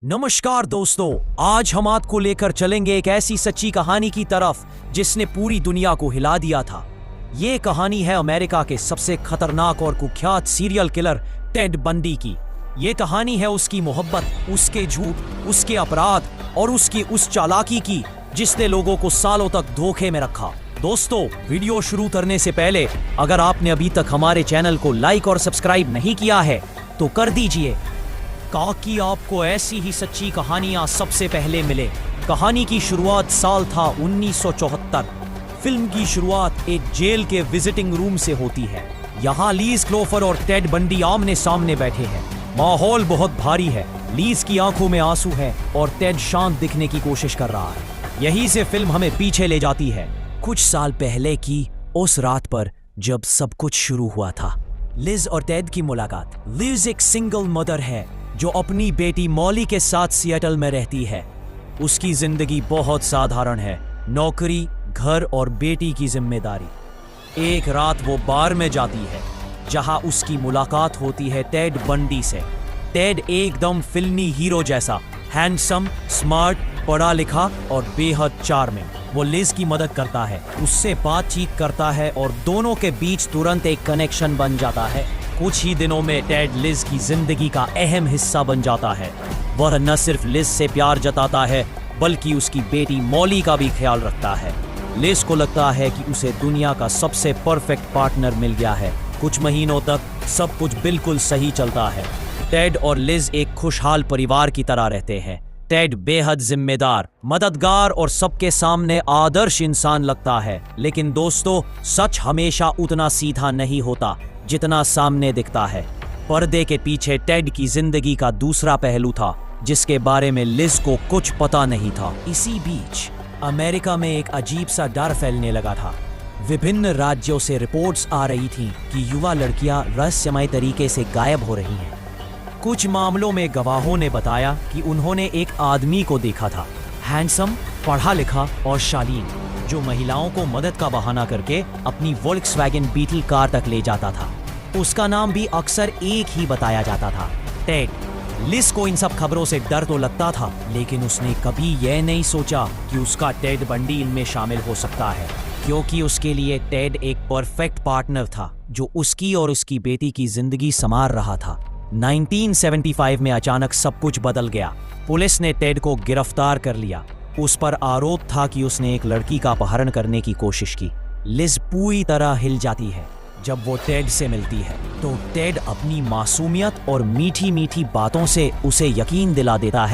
नमस्कार दोस्तों, आज हम आपको लेकर चलेंगे एक ऐसी सच्ची कहानी की तरफ जिसने पूरी दुनिया को हिला दिया था। ये कहानी है अमेरिका के सबसे खतरनाक और कुख्यात सीरियल किलर टेड बंडी की। ये कहानी है उसकी मोहब्बत, उसके झूठ, उसके अपराध और उसकी उस चालाकी की जिसने लोगों को सालों तक धोखे में रखा। दोस्तों, वीडियो शुरू करने से पहले अगर आपने अभी तक हमारे चैनल को लाइक और सब्सक्राइब नहीं किया है तो कर दीजिए ताकि आपको ऐसी ही सच्ची कहानियां सबसे पहले मिले। कहानी की शुरुआत साल था 1974। फिल्म की शुरुआत एक जेल के विजिटिंग रूम से होती है। यहाँ लीज क्लोफर और टेड बंडी आमने सामने बैठे हैं। माहौल बहुत भारी है। लीज की आंखों में आंसू है और टेड शांत दिखने की कोशिश कर रहा है। यहीं से फिल्म हमें पीछे ले जाती है कुछ साल पहले की उस रात पर जब सब कुछ शुरू हुआ था। लिज और टेड की मुलाकात। लिज एक सिंगल मदर है जो अपनी बेटी मॉली के साथ सिएटल में रहती है। उसकी जिंदगी बहुत साधारण है, नौकरी, घर और बेटी की जिम्मेदारी। एक रात वो बार में जाती है जहां उसकी मुलाकात होती है टेड बंडी से। टेड एकदम फिल्मी हीरो जैसा, हैंडसम, स्मार्ट, पढ़ा लिखा और बेहद चार्मिंग। वो लिज की मदद करता है, उससे बातचीत करता है और दोनों के बीच तुरंत एक कनेक्शन बन जाता है। कुछ ही दिनों में टेड लिज की जिंदगी का अहम हिस्सा बन जाता है। वह न सिर्फ लिज से प्यार जताता है बल्कि उसकी बेटी मॉली का भी ख्याल रखता है। लिज को लगता है कि उसे दुनिया का सबसे परफेक्ट पार्टनर मिल गया है। कुछ महीनों तक सब कुछ बिल्कुल सही चलता है। टेड और लिज एक खुशहाल परिवार की तरह रहते हैं। टेड बेहद जिम्मेदार, मददगार और सबके सामने आदर्श इंसान लगता है। लेकिन दोस्तों, सच हमेशा उतना सीधा नहीं होता जितना सामने दिखता है। पर्दे के पीछे टेड की जिंदगी का दूसरा पहलू था जिसके बारे में लिज को कुछ पता नहीं था। इसी बीच अमेरिका में एक अजीब सा डर फैलने लगा था। विभिन्न राज्यों से रिपोर्ट्स आ रही थीं कि युवा लड़कियां रहस्यमय तरीके से गायब हो रही हैं। कुछ मामलों में गवाहों ने बताया कि उन्होंने एक आदमी को देखा था, हैंडसम, पढ़ा लिखा और शालीन, जो महिलाओं को मदद का बहाना करके अपनी वोल्क्सवैगन बीटल कार तक ले जाता था। उसका नाम भी अक्सर एक ही बताया जाता था, टेड। लिज को इन सब खबरों से डर तो लगता था, लेकिन उसने कभी यह नहीं सोचा कि उसका टेड बंडी इनमें शामिल हो सकता है, क्योंकि उसके लिए टेड एक परफेक्ट पार्टनर था जो उसकी और उसकी बेटी की जिंदगी संवार रहा था। 1975 में अचानक सब कुछ बदल गया। पुलिस ने टेड को गिरफ्तार कर लिया। उस पर आरोप था कि उसने एक लड़की का अपहरण करने की कोशिश की। लिज पूरी तरह हिल जाती है जब वो टेड से मिलती है, तो टेड अपनी मासूमियत और मीठी मीठी बातों से उसे यकीन दिला देता है